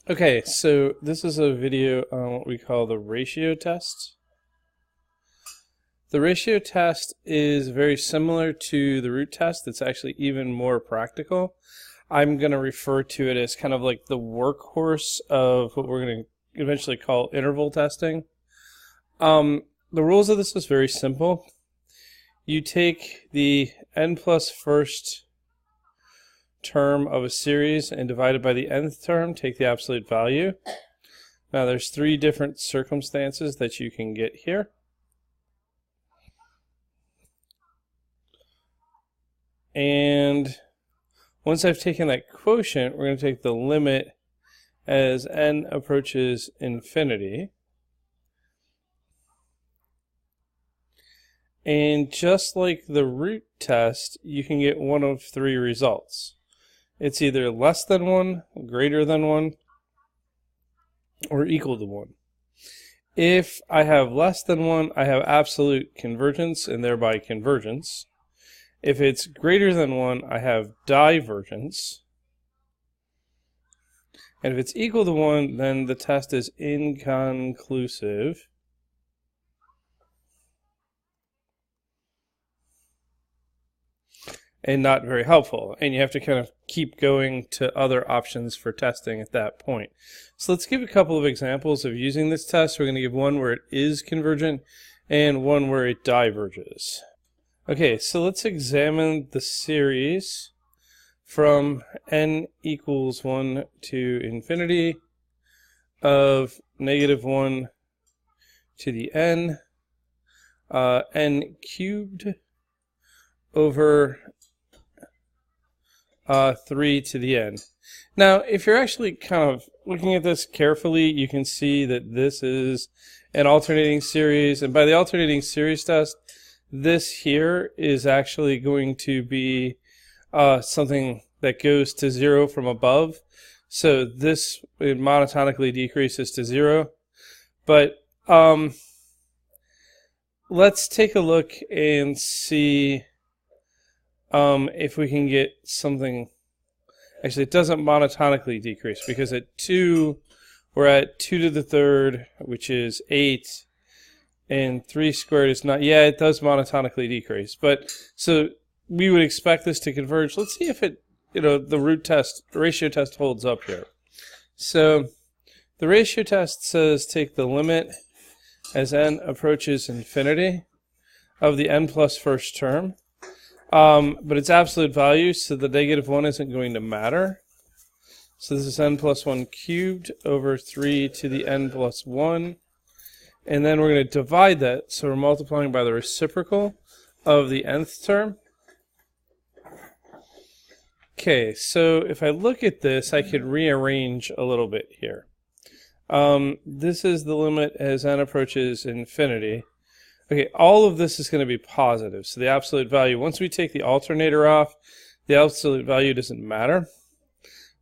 Okay, so this is a video on what we call the ratio test. The ratio test is very similar to the root test. It's actually even more practical. I'm going to refer to it as kind of like the workhorse of what we're going to eventually call interval testing. The rules of this is very simple. You take the n plus first term of a series and divide it by the nth term, take the absolute value. Now there's three different circumstances that you can get here. And once I've taken that quotient, we're going to take the limit as n approaches infinity. And just like the root test, you can get one of three results. It's either less than 1, greater than 1, or equal to 1. If I have less than 1, I have absolute convergence and thereby convergence. If it's greater than 1, I have divergence. And if it's equal to 1, then the test is inconclusive. And not very helpful, and you have to kind of keep going to other options for testing at that point. So let's give a couple of examples of using this test. We're going to give one where it is convergent and one where it diverges. Okay, so let's examine the series from n equals 1 to infinity of -1 to the n cubed over 3 to the n. Now, if you're actually kind of looking at this carefully, you can see that this is an alternating series, and by the alternating series test, this here is actually going to be something that goes to 0 from above. So this monotonically decreases to 0. But let's take a look and see if we can get something. Actually, it doesn't monotonically decrease, because at 2 we're at 2 to the third, which is 8, and 3 squared is not. Yeah, it does monotonically decrease, but so we would expect this to converge. Let's see if it, the root test, the ratio test holds up here. So the ratio test says take the limit as n approaches infinity of the n plus first term. But it's absolute value, so the -1 isn't going to matter. So this is n plus 1 cubed over 3 to the n plus 1. And then we're going to divide that, so we're multiplying by the reciprocal of the nth term. Okay, so if I look at this, I could rearrange a little bit here. This is the limit as n approaches infinity. Okay, all of this is going to be positive, so the absolute value, once we take the alternator off, the absolute value doesn't matter.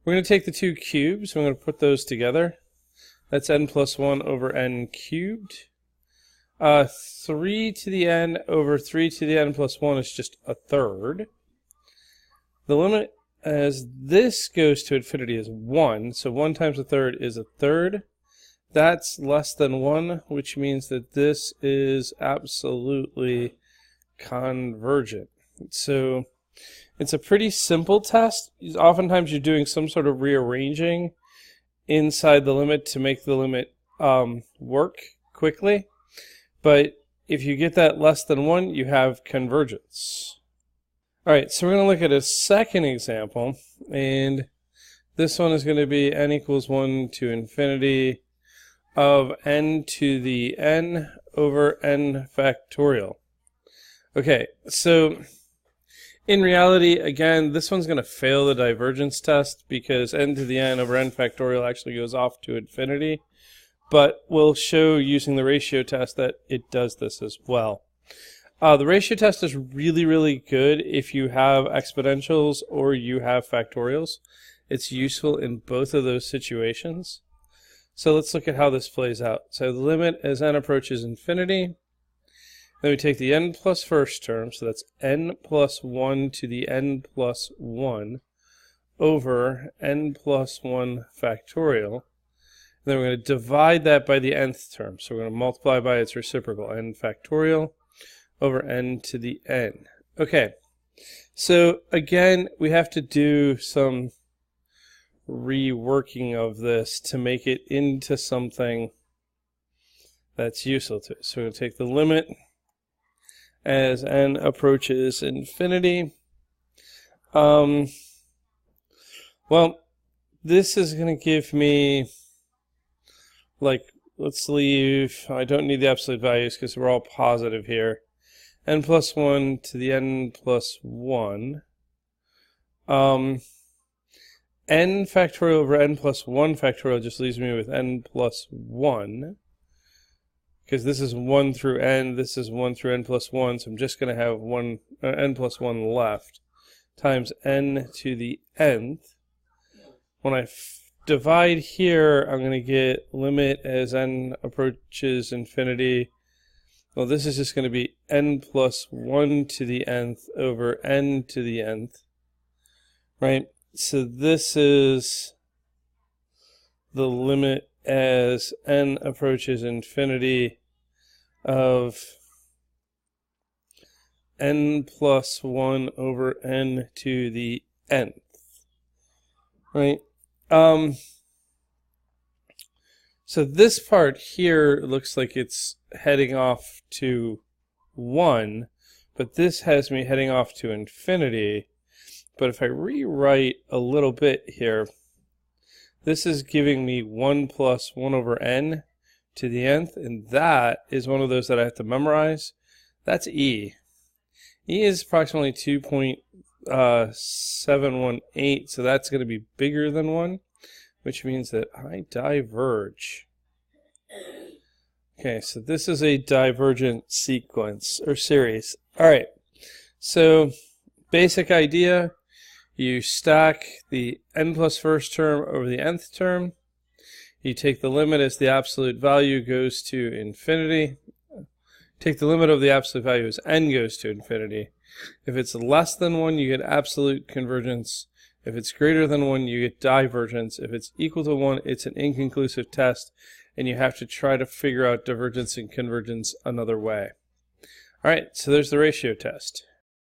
We're going to take the two cubes, we're going to put those together. That's n plus 1 over n cubed. 3 to the n over 3 to the n plus 1 is just a third. The limit as this goes to infinity is 1, so 1 times a third is a third. That's less than 1, which means that this is absolutely convergent. So it's a pretty simple test. Oftentimes you're doing some sort of rearranging inside the limit to make the limit work quickly. But if you get that less than 1, you have convergence. All right, so we're going to look at a second example, and this one is going to be n equals 1 to infinity of n to the n over n factorial. Okay, so in reality, again, this one's going to fail the divergence test because n to the n over n factorial actually goes off to infinity, but we'll show using the ratio test that it does this as well. The ratio test is really, really good if you have exponentials or you have factorials. It's useful in both of those situations. So let's look at how this plays out. So the limit as n approaches infinity. Then we take the n plus first term, so that's n plus 1 to the n plus 1 over n plus 1 factorial. then we're going to divide that by the nth term. So we're going to multiply by its reciprocal, n factorial over n to the n. Okay, so again, we have to do some reworking of this to make it into something that's useful to us. So we're going to take the limit as n approaches infinity. Well, this is going to give me, like, let's leave, I don't need the absolute values because we're all positive here. N plus 1 to the n plus 1. N factorial over n plus 1 factorial just leaves me with n plus 1. Because this is 1 through n, this is 1 through n plus 1, so I'm just going to have n plus 1 left, times n to the nth. When I divide here, I'm going to get limit as n approaches infinity. Well, this is just going to be n plus 1 to the nth over n to the nth, right? So this is the limit as n approaches infinity of n plus 1 over n to the nth, right? So this part here looks like it's heading off to 1, but this has me heading off to infinity. But if I rewrite a little bit here, this is giving me 1 plus 1 over n to the nth, and that is one of those that I have to memorize. That's E. E is approximately 2.718, so that's going to be bigger than 1, which means that I diverge. Okay, so this is a divergent sequence or series. All right, so basic idea, you stack the n plus first term over the nth term. You take the limit as the absolute value goes to infinity. Take the limit of the absolute value as n goes to infinity. If it's less than 1, you get absolute convergence. If it's greater than 1, you get divergence. If it's equal to 1, it's an inconclusive test, and you have to try to figure out divergence and convergence another way. All right, so there's the ratio test.